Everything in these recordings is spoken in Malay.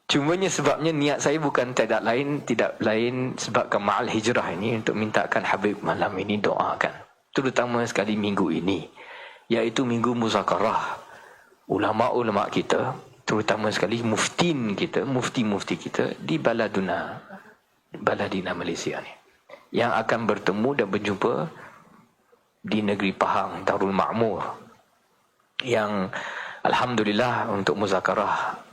Cumanya sebabnya niat saya bukan tidak lain sebabkan ma'al hijrah ini untuk mintakan Habib malam ini doakan. Terutama sekali minggu ini, iaitu minggu muzakarah. Ulama-ulama kita, terutama sekali muftin kita, mufti-mufti kita di Baladina Malaysia ni, yang akan bertemu dan berjumpa di negeri Pahang, Darul Ma'mur, yang alhamdulillah untuk muzakarah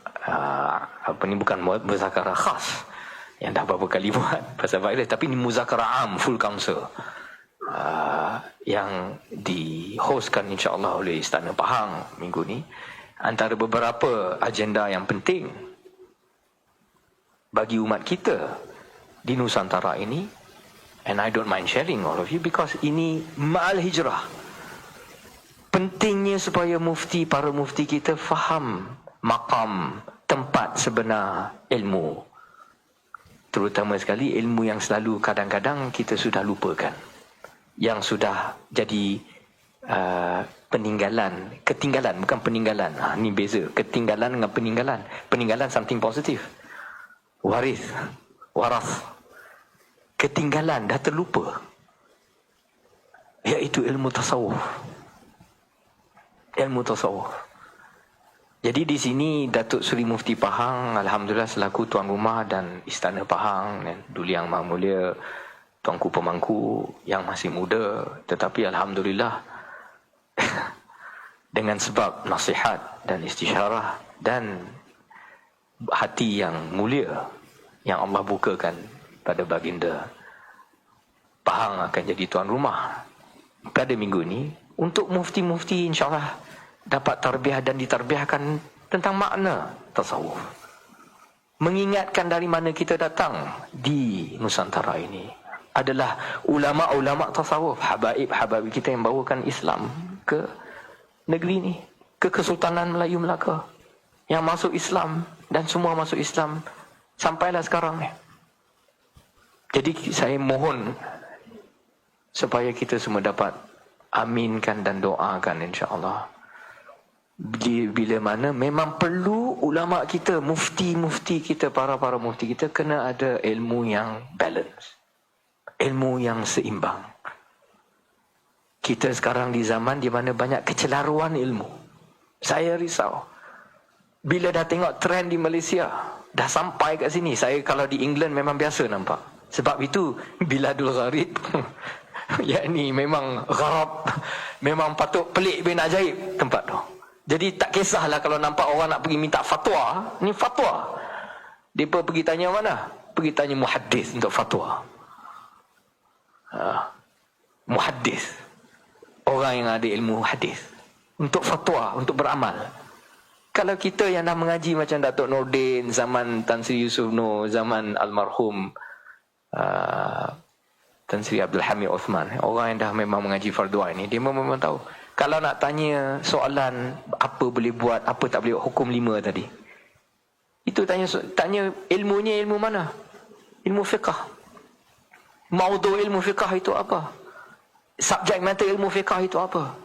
bukan muzakarah khas yang dah beberapa kali buat pasal virus, tapi ini muzakarah am, full council, yang dihostkan insya-Allah oleh Istana Pahang minggu ni. Antara beberapa agenda yang penting bagi umat kita di Nusantara ini, and I don't mind sharing all of you because ini ma'al hijrah. Pentingnya supaya para mufti kita faham maqam, tempat sebenar ilmu, terutama sekali ilmu yang selalu kadang-kadang kita sudah lupakan, yang sudah jadi ketinggalan, bukan peninggalan. Ni beza, ketinggalan dengan peninggalan. Peninggalan something positif, waras. Ketinggalan, dah terlupa, iaitu ilmu tasawuf. Jadi di sini Datuk Seri Mufti Pahang, alhamdulillah selaku tuan rumah dan Istana Pahang, dan Duli Yang Maha Mulia Tuanku Pemangku yang masih muda, tetapi alhamdulillah dengan sebab nasihat dan istisyarah dan hati yang mulia yang Allah bukakan pada baginda, Pahang akan jadi tuan rumah pada minggu ini untuk mufti-mufti insyaAllah dapat tarbiyah dan ditarbiahkan tentang makna tasawuf. Mengingatkan dari mana kita datang di Nusantara ini adalah ulama-ulama tasawuf, habaib kita yang bawakan Islam ke negeri ini, ke Kesultanan Melayu Melaka, yang masuk Islam dan semua masuk Islam sampailah sekarang ni. Jadi saya mohon supaya kita semua dapat aminkan dan doakan insya-Allah. Bila mana memang perlu ulama kita, mufti-mufti kita, para mufti kita kena ada ilmu yang balance, ilmu yang seimbang. Kita sekarang di zaman di mana banyak kecelaruan ilmu. Saya risau bila dah tengok trend di Malaysia dah sampai kat sini. Saya kalau di England memang biasa nampak. Sebab itu Biladul Gharib yakni memang gharab, memang patut pelik bin ajaib tempat tu. Jadi tak kisahlah kalau nampak orang nak pergi minta fatwa. Ni fatwa. Mereka pergi tanya mana? Pergi tanya muhaddis untuk fatwa. Muhaddis, orang yang ada ilmu hadis, untuk fatwa, untuk beramal. Kalau kita yang dah mengaji macam Datuk Nordin, zaman Tan Sri Yusuf Nur, zaman almarhum Tan Sri Abdul Hamid Osman, orang yang dah memang mengaji fardu ain ni, dia memang tahu. Kalau nak tanya soalan apa boleh buat, apa tak boleh buat, hukum 5 tadi, itu tanya ilmunya ilmu mana? Ilmu fiqh. Maudu ilmu fiqh itu apa? Subjek mata ilmu fiqh itu apa?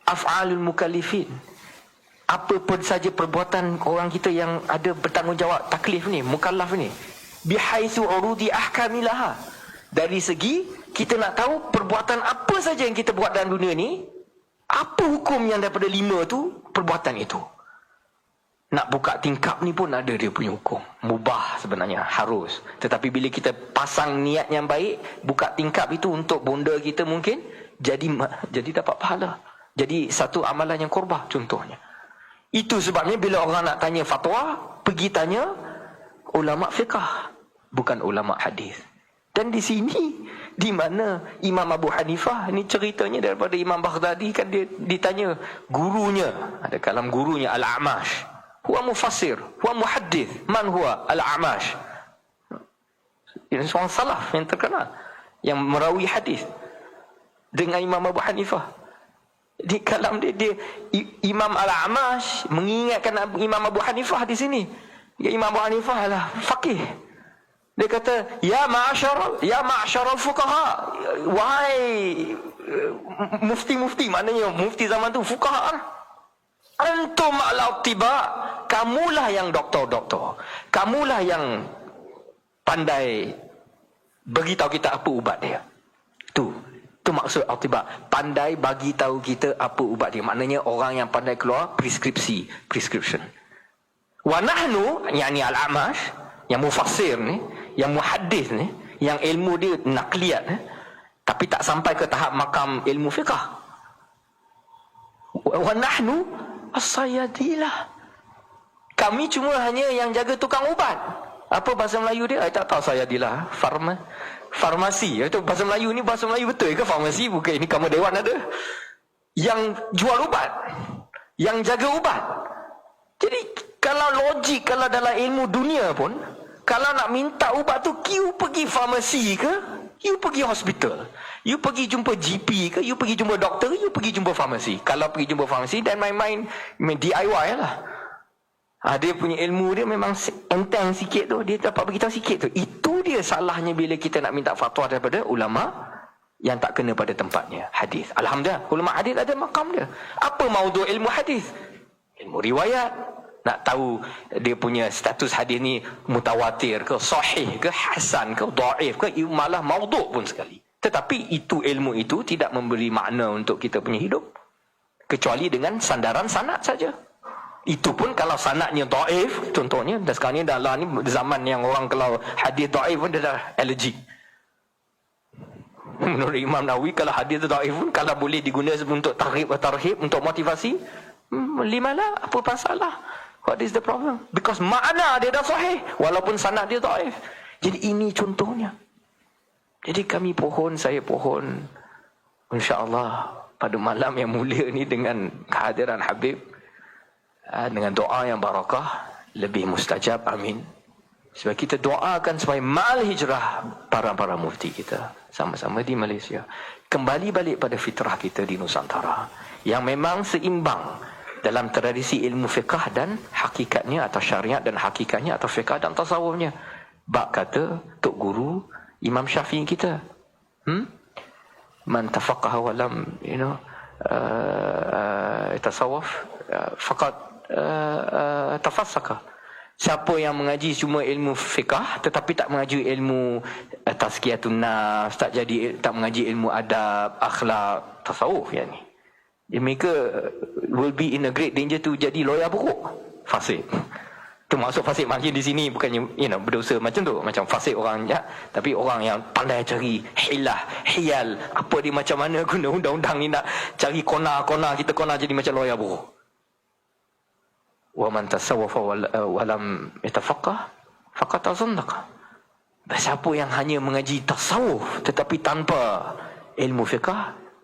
Af'alul mukallifin. Apa pun saja perbuatan orang kita yang ada bertanggungjawab, taklif ni, mukallaf ni, bihaitsu urudi ahkamilaha. Dari segi kita nak tahu perbuatan apa saja yang kita buat dalam dunia ni, apa hukum yang daripada 5 tu perbuatan itu. Nak buka tingkap ni pun ada dia punya hukum. Mubah sebenarnya, harus. Tetapi bila kita pasang niat yang baik, buka tingkap itu untuk bonda kita mungkin jadi dapat pahala. Jadi satu amalan yang qurbah contohnya. Itu sebabnya bila orang nak tanya fatwa, pergi tanya ulama fiqh, bukan ulama hadis. Dan di sini di mana Imam Abu Hanifah ni, ceritanya daripada Imam Baghdadi kan, dia ditanya gurunya, ada kalam gurunya Al-A'mash, huwa mufassir, huwa muhaddith, man huwa Al-A'mash. Ini seorang salaf yang terkenal yang merawi hadis dengan Imam Abu Hanifah. Di kalam dia Imam Al-A'mash mengingatkan Imam Abu Hanifah di sini. Imam Abu Hanifah adalah faqih. Dia kata, ya ma'asyarul fuqaha, wahai mufti-mufti, maknanya mufti zaman tu fuqaha. Antum ala tiba, kamulah yang doktor-doktor. Kamulah yang pandai beritahu kita apa ubat dia. Tu maksud al-tiba. Pandai bagi tahu kita apa ubat dia. Maknanya orang yang pandai keluar prescription. Wa nahnu, yakni al-amash, yang mufassir ni, yang muhaddis ni, yang ilmu dia nakliyat ni, tapi tak sampai ke tahap makam ilmu fiqah. Wa nahnu as-sayadilah. Kami cuma hanya yang jaga tukang ubat. Apa bahasa Melayu dia? Tak tahu sayadilah. Farmasi. Itu bahasa Melayu ni, bahasa Melayu betul ke farmasi? Bukan, ini Kamar Dewan ada. Yang jual ubat, yang jaga ubat. Jadi kalau logik, kalau dalam ilmu dunia pun, kalau nak minta ubat tu, you pergi farmasi ke, you pergi hospital, you pergi jumpa GP ke, you pergi jumpa doktor, you pergi jumpa farmasi. Kalau pergi jumpa farmasi, dan main DIY lah. Dia punya ilmu dia memang enteng sikit tu, dia dapat beritahu sikit tu. Itu dia salahnya bila kita nak minta fatwa daripada ulama yang tak kena pada tempatnya. Hadis. Alhamdulillah, ulama hadis ada makam dia. Apa maudhu ilmu hadis? Ilmu riwayat. Nak tahu dia punya status hadis ni mutawatir ke, sahih ke, hasan ke, dhaif ke, malah maudhu pun sekali. Tetapi itu ilmu itu tidak memberi makna untuk kita punya hidup, kecuali dengan sandaran sanad saja. Itu pun kalau sanadnya dhaif, contohnya dan sekarang ni dalam ni zaman yang orang kalau hadis dhaif pun dia dah allergic. Menurut Imam Nawawi, kalau hadis dhaif pun kalau boleh digunakan untuk tarhib atau tarhib, untuk motivasi, limalah, apa masalah? What is the problem? Because makna dia dah sahih walaupun sanad dia dhaif. Jadi ini contohnya. Jadi saya pohon insya-Allah pada malam yang mulia ni dengan kehadiran Habib, dengan doa yang barakah, lebih mustajab, amin. Sebab kita doakan supaya ma'al hijrah para mufti kita sama-sama di Malaysia kembali balik pada fitrah kita di Nusantara yang memang seimbang dalam tradisi ilmu fiqah dan hakikatnya, atau syariat dan hakikatnya, atau fiqah dan tasawufnya. Bak kata Tok Guru Imam Syafi'i kita, man tafaqaha wa lam tasawuf faqad tafassaka. Siapa yang mengaji cuma ilmu fiqah tetapi tak mengaji ilmu tazkiyatun nafs, tak mengaji ilmu adab, akhlak, tasawuf, yani mereka will be in a great danger to jadi lawyer buruk, fasik. Itu maksud fasik makin di sini bukannya berdosa macam tu, macam fasik orang ya, tapi orang yang pandai cari hiyal, apa dia macam mana guna undang-undang ni, nak cari kona kita jadi macam lawyer buruk. Wa man tasawwafa wa lam yatafaqqah faqad tazandaqa. Siapa yang hanya mengaji tasawuf tetapi tanpa ilmu fiqh,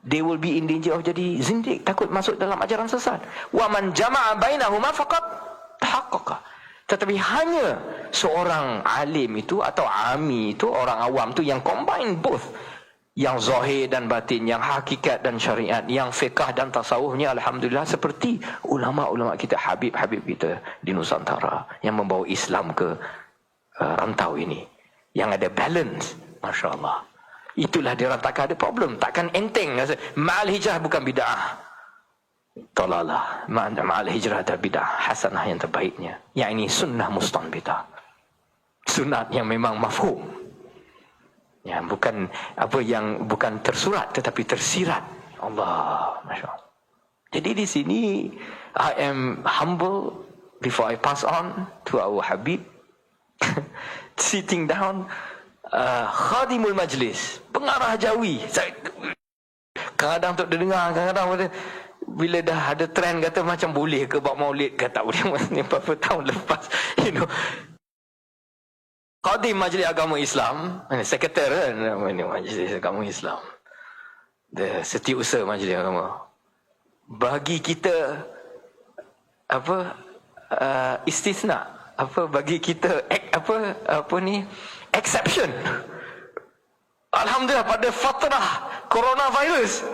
they will be in danger of jadi zindik, takut masuk dalam ajaran sesat. Wa man jama'a bainahuma faqad tahaqqaqa. Tetapi hanya seorang alim itu atau ami itu, orang awam itu yang combine both, yang zahir dan batin, yang hakikat dan syariat, yang fiqh dan tasawufnya, alhamdulillah, seperti ulama-ulama kita, habib-habib kita di Nusantara yang membawa Islam ke rantau ini, yang ada balance, masya-Allah. Itulah dia, orang takkan ada problem, takkan enteng. Ma'al hijrah bukan bid'ah, dalalah. Ma'al hijrah ada bid'ah hasanah yang terbaiknya, yang ini sunnah mustanbitah, sunat yang memang mafhum, ya, bukan bukan tersurat tetapi tersirat. Allah, masya-Allah. Jadi di sini I am humble before I pass on to our Habib. Sitting down, khadimul majlis, pengarah jawi. Kadang untuk dengar, kadang-kadang bila dah ada trend kata macam boleh ke buat maulid ke tak boleh, beberapa tahun lepas, Khadim Majlis Agama Islam, sekretari Majlis Agama Islam, setiausaha Majlis Agama, bagi kita istisna, bagi kita exception. Alhamdulillah, pada fatrah coronavirus,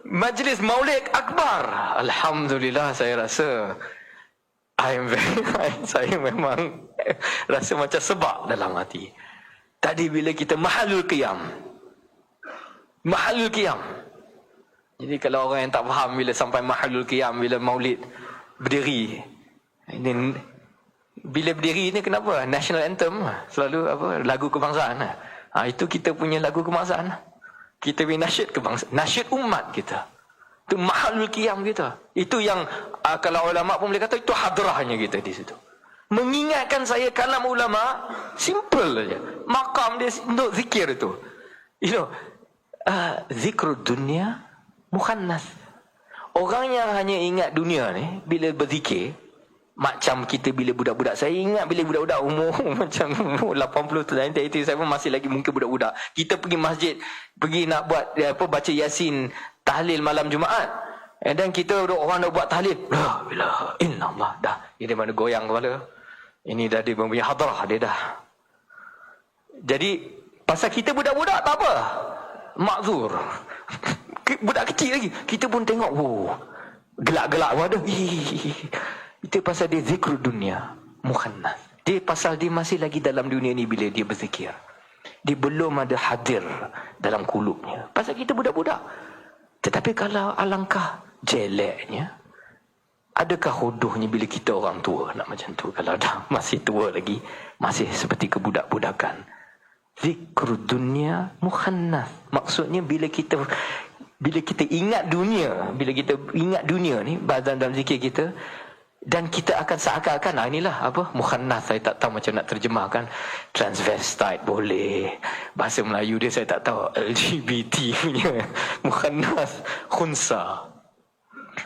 Majlis Maulid Akbar, alhamdulillah, saya rasa saya memang rasa macam sebab dalam hati. Tadi bila kita mahalul qiyam. Jadi kalau orang yang tak faham bila sampai mahalul qiyam, bila maulid, berdiri. Ini, bila berdiri ni kenapa? National anthem. Selalu apa? Lagu kebangsaan. Itu kita punya lagu kebangsaan. Kita punya nasyid kebangsaan. Nasyid umat kita. Itu mahalul qiyam kita. Itu yang kalau ulama pun boleh kata itu hadrahnya kita di situ. Mengingatkan saya kalam ulama simple saja. Makam dia untuk zikir itu. Zikrul dunia mukhannas. Orang yang hanya ingat dunia ni bila berzikir, macam kita bila budak-budak, saya ingat bila budak-budak umur macam umur 80 tu, itu saya pun masih lagi mungkin budak-budak. Kita pergi masjid, pergi nak buat baca Yasin, tahlil malam Jumaat. Dan kita orang nak buat tahlil, la ilaha illallah, dah. Ini mana goyang kepala. Ini dah dia punya hadrah dia dah. Jadi pasal kita budak-budak tak apa. Makzur. Budak kecil lagi. Kita pun tengok, gelak-gelak waduh. Itu pasal dia zikrul dunia mukhannas. Dia pasal dia masih lagi dalam dunia ni bila dia berzikir. Dia belum ada hadir dalam kulubnya. Pasal kita budak-budak. Tetapi kalau alangkah jeleknya, adakah hodohnya bila kita orang tua nak macam tu? Kalau dah masih tua lagi, masih seperti kebudak-budakan. Zikrul dunia mukhannas. Maksudnya bila kita ingat dunia, bila kita ingat dunia ni dalam zikir kita, dan kita akan seakan-akan inilah apa mukhannas, saya tak tahu macam nak terjemahkan. Transvestite boleh, bahasa Melayu dia saya tak tahu, LGBT punya mukhannas, khunsa.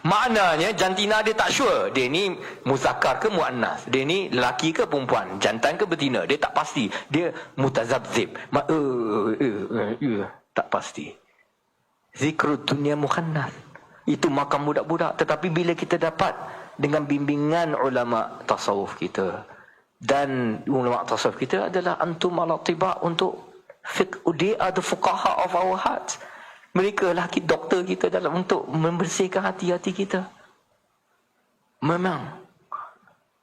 Maknanya jantina dia tak sure, dia ni muzakkar ke muannas, dia ni lelaki ke perempuan, jantan ke betina, dia tak pasti, dia mutazabzib, tak pasti. Zikrul dunia mukhannas, itu makam budak-budak. Tetapi bila kita dapat dengan bimbingan ulama tasawuf kita, dan ulama tasawuf kita adalah antum ala tiba untuk fiqh, they are the fuqaha of our hearts. Mereka lah doktor kita dalam untuk membersihkan hati-hati kita. Memang.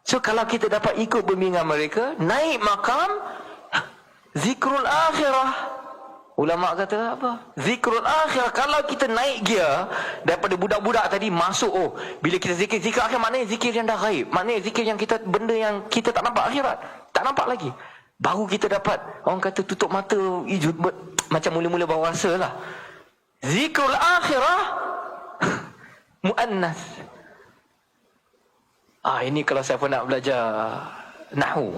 So kalau kita dapat ikut bimbingan mereka, naik makam zikrul akhirah. Ulama kata apa? Zikrul akhirah. Kalau kita naik gear daripada budak-budak tadi masuk, bila kita zikir akhir, maknanya zikir yang dah gaib. Maknanya zikir yang kita, benda yang kita tak nampak akhirat. Tak nampak lagi. Baru kita dapat, orang kata tutup mata, macam mula-mula baru rasa lah. Zikrul akhirah muannas. Ini kalau saya pun nak belajar nahwu.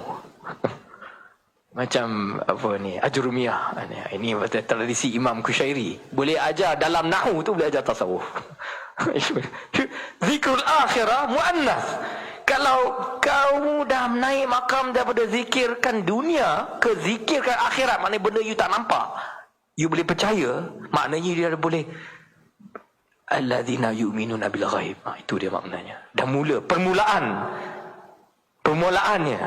Macam apa ni, Ajurumiyah. Ini tradisi Imam Kushairi. Boleh ajar dalam nahwu tu, boleh ajar tasawuf. Zikrul akhirah muannas. Kalau kau dah naik makam daripada zikirkan dunia ke zikirkan akhirat, maknanya benda you tak nampak, you boleh percaya, maknanya dia boleh alladzina yu'minuna bil ghaib. Itu dia maknanya. Dah mula permulaannya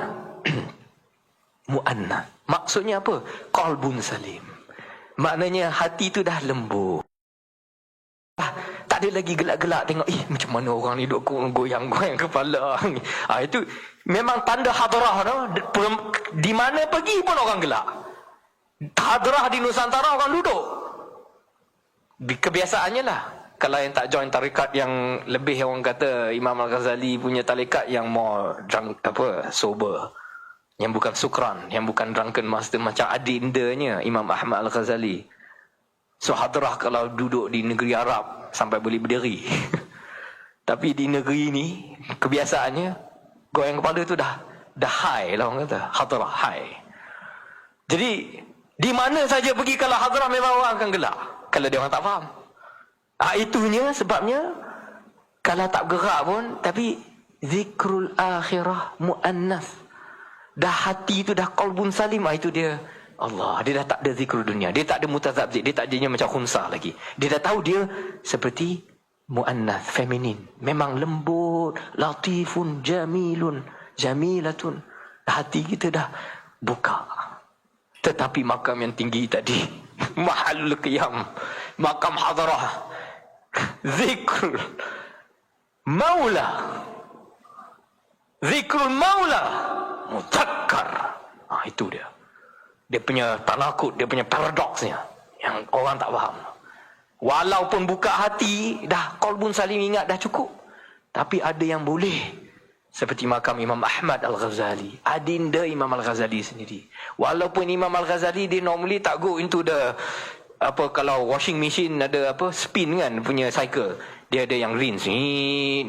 muannas. Maksudnya apa? Qalbun salim. Maknanya hati tu dah lembut. Tak ada lagi gelak-gelak tengok, macam mana orang ni duk goyang-goyang kepala. Itu memang tanda hadrah tu. Di mana pergi pun orang gelak. Hadrah di Nusantara orang duduk. Kebiasaannya lah. Kalau yang tak join tarikat yang lebih, orang kata Imam Al-Ghazali punya tarikat yang more sober, yang bukan sukran, yang bukan drunken master macam adindanya Imam Ahmad Al-Ghazali. So hadrah kalau duduk di negeri Arab sampai boleh berdiri. Tapi di negeri ni kebiasaannya goyang kepala tu dah high lah, orang kata hadrah high. Jadi di mana saja pergi kalau hadrah memang orang akan gelak kalau dia orang tak faham. Itunya sebabnya kalau tak bergerak pun, tapi zikrul akhirah muannas. Dah hati tu dah qalbun salim, itu dia Allah. Dia dah tak ada zikrul dunia, dia tak ada mutazabzib, dia tak jadinya macam khunsa lagi. Dia dah tahu dia seperti muannas, feminin. Memang lembut, latifun, jamilun, jamilatun. Hati kita dah buka. Tetapi makam yang tinggi tadi, mahalul qiyam, makam hadrah, zikrul maula, zikrul maula muzakkar. Itu dia. Dia punya tanakut, dia punya paradoksnya yang orang tak faham. Walaupun buka hati, dah qalbun salim ingat dah cukup. Tapi ada yang boleh. Seperti makam Imam Ahmad Al-Ghazali, adinda Imam Al-Ghazali sendiri. Walaupun Imam Al-Ghazali dia normally tak go into the kalau washing machine ada spin kan punya cycle. Dia ada yang rinse ni,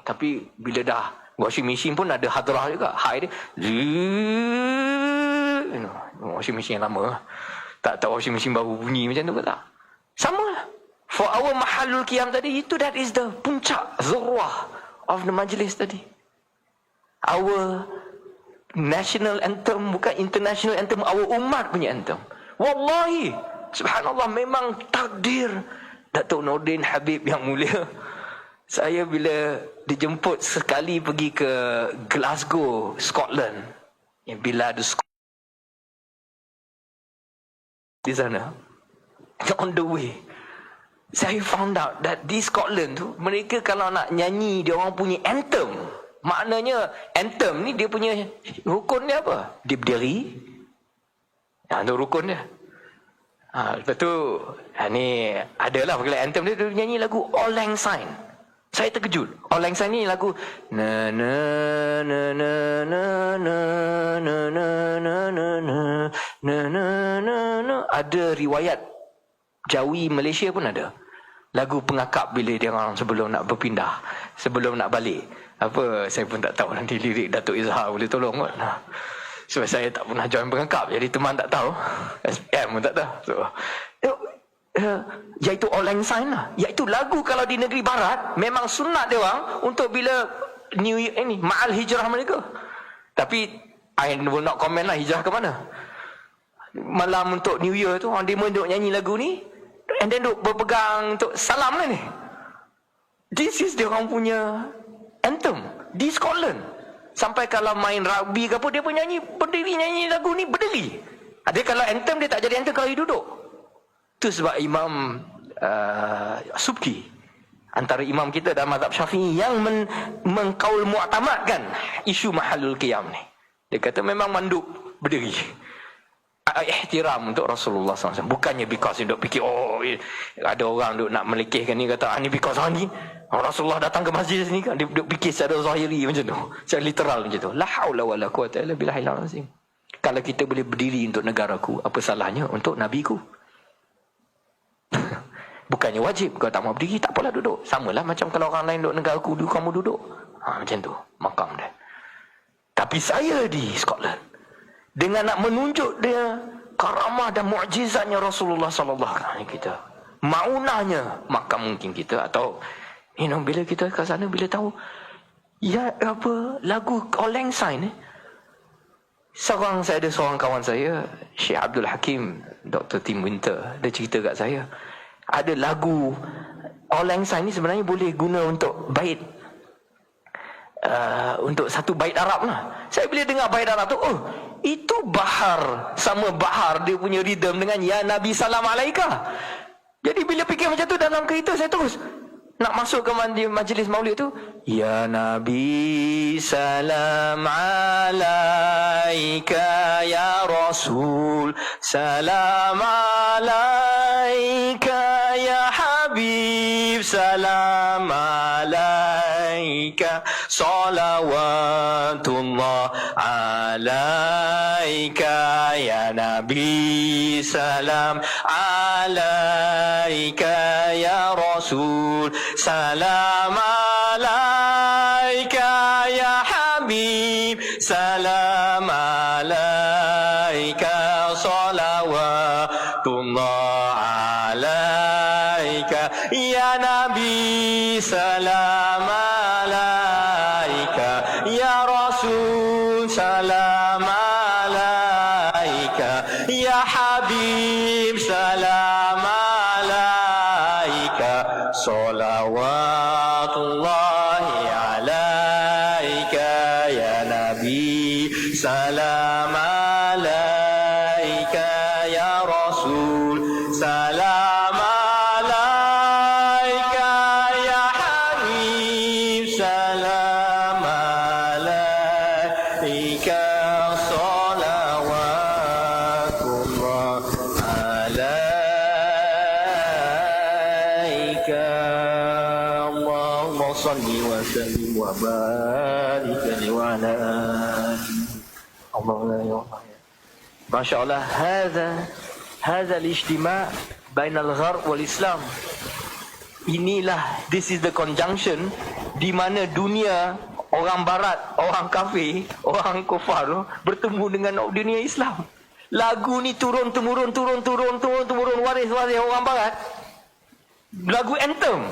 tapi bila dah washing machine pun ada hadrah juga. High dia. Washing machine yang lama. Tak washing machine baru bunyi macam tu ke tak? Sama lah. For our mahalul qiyam tadi, itu that is the puncak zurwah of the majlis tadi. Our national anthem, bukan international anthem, our umat punya anthem. Wallahi, subhanallah, memang takdir Datuk Nordin Habib yang mulia. Saya bila dijemput sekali pergi ke Glasgow, Scotland, bila ada di sana, on the way, saya found out that di Scotland tu, mereka kalau nak nyanyi dia orang punya anthem, maknanya anthem ni dia punya rukun dia apa? Dia berdiri. Itu rukun dia. Lepas tu ni adalah pergelar anthem dia nyanyi lagu Auld Lang Syne. Saya terkejut. Auld Lang Syne ni lagu na na na na na na na na na na na na na. Ada riwayat Jawi Malaysia pun ada. Lagu pengakap bila dia orang sebelum nak berpindah, sebelum nak balik. Saya pun tak tahu nanti lirik Datuk Izhar boleh tolong kot. Sebab saya tak pernah join pengakap, jadi teman tak tahu. SPM pun tak tahu. Iaitu Auld Lang Syne lah. Iaitu lagu kalau di negeri barat memang sunat dia orang untuk bila New Year ini, ma'al hijrah mereka. Tapi I will not comment lah hijrah ke mana. Malam untuk New Year tu orang demo duk nyanyi lagu ni, and then duk berpegang untuk salam lah ni. This is dia orang punya anthem di Scotland. Sampai kalau main rugby ke apa, dia pun nyanyi, berdiri nyanyi lagu ni berdiri. Ada kalau anthem dia tak jadi anthem kalau dia duduk. Itu sebab Imam Subki, antara imam kita dalam mazhab Syafi'i yang mengkaul mu'tamadkan isu mahalul qiyam ni. Dia kata memang mandub berdiri. Ihtiram untuk Rasulullah SAW. Bukannya because dia duk fikir ada orang duk nak melekehkan ni, kata ni because ni Rasulullah datang ke masjid sini kan, dia duk fikir secara zahiri macam tu, secara literal macam tu. La haula wala quwata illa billahil azim. Kalau kita boleh berdiri untuk negaraku, apa salahnya untuk nabiku? Bukannya wajib. Kalau tak mau berdiri, tak apalah duduk. Samalah macam kalau orang lain duduk negaraku, kamu duduk. Macam tu makam dia. Tapi saya di Scotland, dengan nak menunjuk dia karamah dan mukjizatnya Rasulullah sallallahu alaihi wasallam, kita maunahnya, maka mungkin kita atau bila kita ke sana, bila tahu lagu Auld Lang Syne saya ada seorang kawan saya, Syekh Abdul Hakim, Dr. Tim Winter, dia cerita kat saya, ada lagu Auld Lang Syne ni sebenarnya boleh guna untuk bait, untuk satu bait Arab lah. Saya bila dengar bait Arab tu, itu bahar, sama bahar dia punya rhythm dengan Ya Nabi Salam Alaika. Jadi bila fikir macam tu dalam kereta, saya terus nak masuk ke majlis maulid tu, Ya Nabi Salam Alaika, Ya Rasul Salam Alaika, Ya Habib Salam Alaika, Salawatullah Alaika, Ya Nabi Salam Alaika, Ya Rasul Salam Alaika, Ya Habib Salam Alaika, Salawatullah Alaika, Ya Nabi Salam Alaika, Ya Rasul Salam Alaika, Ya Habib Salam Alaika, Salawatullahi Alaika, Ya Nabi Salam Alaika, Ya Rasul Salam Alaika, Ya Habib Salam Alaika, Salawatullah Alaika, Allah salli wa sallim wa barik wa ala Allahumma ya Allah. Masya Allah, hadha al-ijtima' bainal gharb wal Islam. Inilah, this is the conjunction di mana dunia, orang barat, orang kafir, orang kufar bertemu dengan dunia Islam. Lagu ni turun-temurun waris orang barat. Lagu anthem,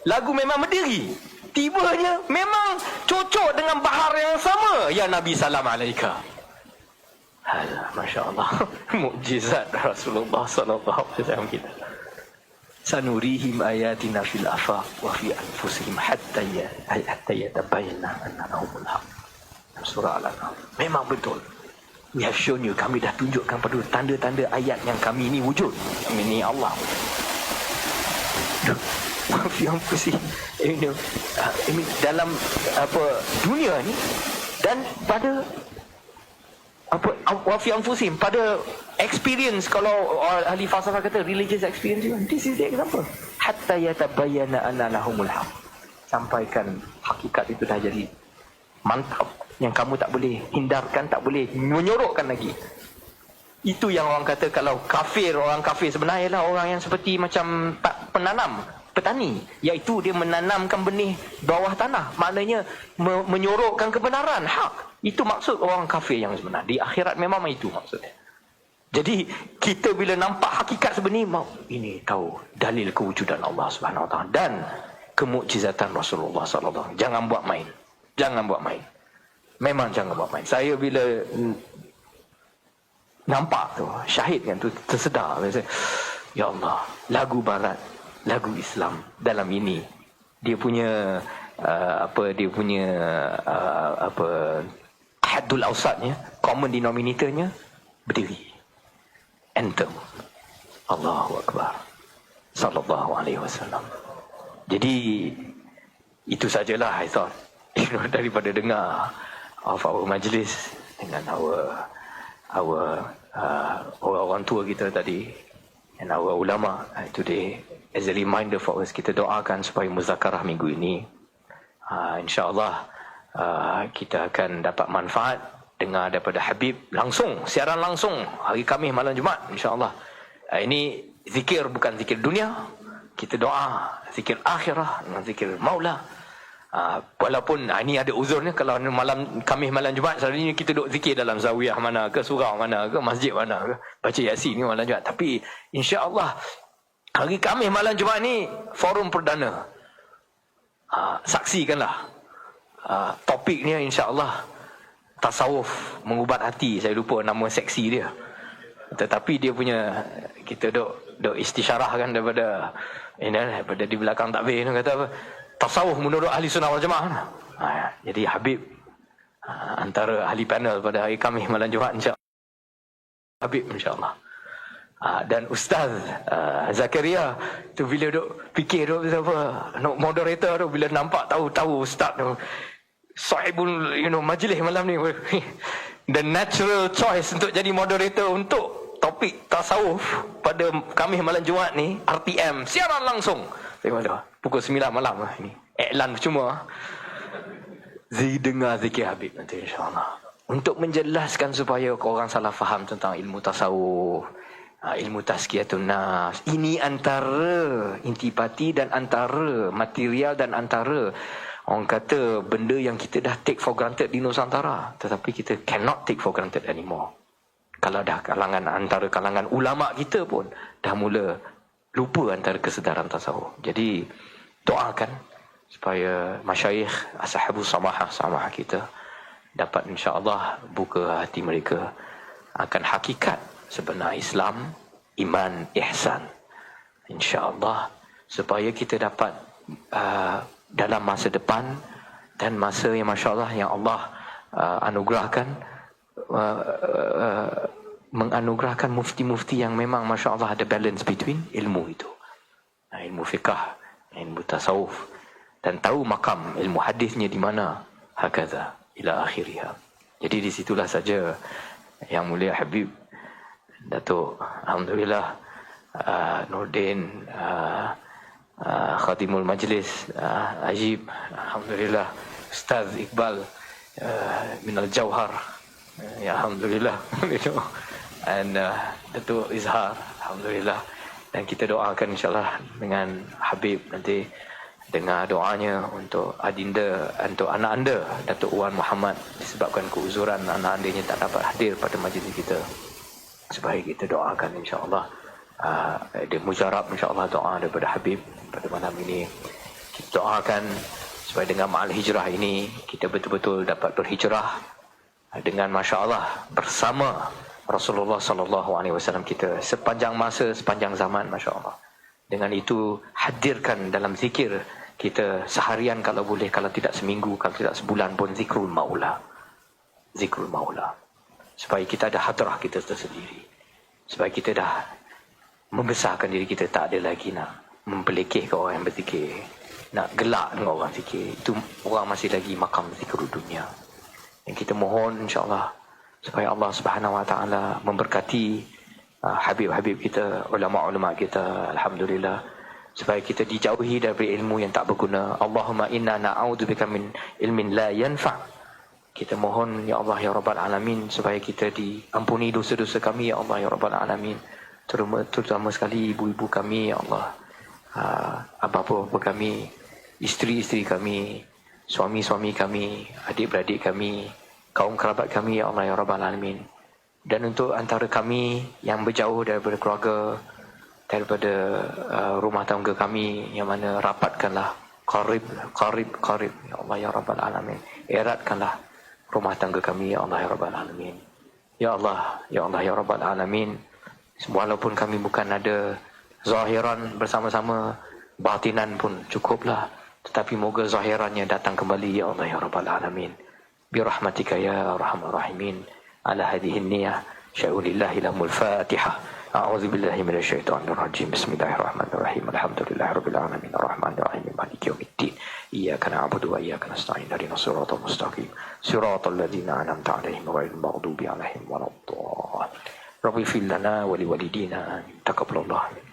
lagu memang berdiri. Tibanya memang cocok dengan bahar yang sama. Ya Nabi salam alaika. Masya Allah, mukjizat Rasulullah sallallahu alaihi wasallam kita. Sanurihim ayatina fil afaq wa fi anfusihim hatta yatabayyana anna lahumul haq. Surah Al-An'am. Memang betul. We have shown you, kami dah tunjukkan pada tanda-tanda ayat yang kami ini wujud. Kami ini Allah. Wa fi anfusihim. Ini dalam dunia ni dan pada wa fi anfusihim, pada experience. Kalau ahli falsafah kata religious experience, this is the example. Hatta yatabayyana anna lahumul haq. Sampaikan hakikat itu dah jadi mantap, yang kamu tak boleh hindarkan, tak boleh menyorokkan lagi. Itu yang orang kata kalau kafir, orang kafir sebenarnya ialah orang yang seperti macam penanam, petani, iaitu dia menanamkan benih bawah tanah, maknanya menyorokkan kebenaran, hak. Itu maksud orang kafir yang sebenar. Di akhirat memang itu maksudnya. Jadi kita bila nampak hakikat sebenar, ini tahu dalil kewujudan Allah Subhanahu Wa Taala dan kemukjizatan Rasulullah sallallahu alaihi wasallam. Jangan buat main. Jangan buat main. Memang jangan buat main. Saya bila nampak tu, syahid kan tu, tersedar. Ya Allah, lagu barat, lagu Islam dalam ini, dia punya haddul awsatnya, common denominatornya berdiri. Anthem. Allahu Akbar. Sallallahu alaihi wasallam. Jadi itu sajalah I thought, daripada dengar of our majlis dengan orang tua kita tadi and our ulama today, as a reminder for us, kita doakan supaya muzakarah minggu ini insya-Allah kita akan dapat manfaat dengar daripada Habib langsung, siaran langsung hari Khamis malam Jumaat insya-Allah. Ini zikir, bukan zikir dunia, kita doa zikir akhirah dengan zikir maula. Walaupun ini ada uzurnya, kalau malam Khamis malam Jumaat selalunya kita duduk zikir dalam zawiyah mana ke, surau mana ke, masjid mana ke, baca Yasin ni malam Jumaat. Tapi insya-Allah hari Khamis malam Jumaat ni forum perdana. Saksikanlah. Topiknya insya-Allah tasawuf mengubat hati. Saya lupa nama seksi dia. Tetapi dia punya, kita duk istisyarah kan daripada di belakang takbir ni kata apa? Tasawuf menurut ahli sunnah wal jamaah. Jadi Habib antara ahli panel pada hari Khamis malam Jumaat insya-Allah. Habib insya-Allah. Dan Ustaz Zakaria tu bila duk fikir tu apa, moderator tu bila nampak tahu Ustaz tu sahibul majlis malam ni, the natural choice untuk jadi moderator untuk topik tasawuf pada Khamis malam Jumaat ni, RTM siaran langsung. Tengok pukul 9 malam ini. Iklan cuma dengar zikir Habib nanti insya-Allah. Untuk menjelaskan supaya orang salah faham tentang ilmu tasawuf, ilmu tazkiyatun nafs. Ini antara intipati dan antara material dan antara orang kata benda yang kita dah take for granted di Nusantara, tetapi kita cannot take for granted anymore. Kalau dah antara kalangan ulama kita pun dah mula lupa antara kesedaran tasawuf. Jadi doakan supaya masyayikh ashabus samahah kita dapat insya-Allah buka hati mereka akan hakikat sebenar Islam, iman, ihsan. InsyaAllah supaya kita dapat dalam masa depan dan masa yang masya-Allah yang Allah anugerahkan, menganugerahkan mufti-mufti yang memang masya-Allah ada balance between ilmu itu. Ilmu fiqah, ilmu tasawuf, dan tahu makam ilmu hadisnya di mana, hakaza ila akhirih. Jadi di situlah saja Yang Mulia Habib Datuk, alhamdulillah, Nordin Khadimul Majlis Ajib, alhamdulillah. Ustaz Iqbal Minal Jauhar, ya alhamdulillah. And Datuk Izhar, alhamdulillah. Dan kita doakan insyaAllah dengan Habib nanti, dengar doanya untuk adinda, untuk anak anda Datuk Wan Muhammad, disebabkan keuzuran anak andanya tak dapat hadir pada majlis kita, supaya kita doakan insyaAllah. Dia mujarab insyaAllah doa daripada Habib pada malam ini. Kita doakan supaya dengan ma'al hijrah ini kita betul-betul dapat berhijrah dengan masya-Allah bersama Rasulullah sallallahu alaihi wasallam kita sepanjang masa, sepanjang zaman, masya-Allah. Dengan itu hadirkan dalam zikir kita seharian kalau boleh, kalau tidak seminggu, kalau tidak sebulan pun, zikrul maula. Zikrul maula. Supaya kita ada hadrah kita tersendiri. Supaya kita dah membesarkan diri kita, tak ada lagi nak membelekeh ke orang yang berzikir, nak gelak dengan orang zikir. Itu orang masih lagi makam zikrul dunia. Dan kita mohon insya-Allah supaya Allah Subhanahu wa taala memberkati habib-habib kita, ulama-ulama kita, alhamdulillah, supaya kita dijauhi dari ilmu yang tak berguna. Allahumma inna na'udzubika min ilmin la yanfa'. Kita mohon ya Allah ya Rabbal Alamin supaya kita diampuni dosa-dosa kami ya Allah ya Rabbal Alamin, terutama sekali ibu-ibu kami ya Allah, bapa-bapa kami, isteri-isteri kami, suami-suami kami, adik-beradik kami, kaum kerabat kami ya Allah ya Rabbal Alamin. Dan untuk antara kami yang berjauh daripada keluarga, daripada rumah tangga kami, yang mana rapatkanlah, qarib ya Allah ya Rabbal Alamin, eratkanlah rumah tangga kami ya Allah ya Rabbal Alamin. Ya Allah ya Rabbal Alamin, walaupun kami bukan ada zahiran bersama-sama, batinan pun cukuplah, tetapi moga zahirannya datang kembali ya Allah ya Rabbal Alamin. Birahmatika ya arhamar rahimin. Ala hadhihi niyyah sya'ulillahi lahumul fatihah. A'udzu billahi minasyaitonir rajim. Bismillahirrahmanirrahim. Alhamdulillahirabbil alamin arrahmanir rahim maliki yaumiddin. Iyyaka na'budu wa iyyaka nasta'in. Ihdinas siratal mustaqim. Siratal ladzina an'amta 'alaihim ghairil maghdubi 'alaihim waladdallin. Rabbi fil lana wa liwalidina. Taqabbalallahu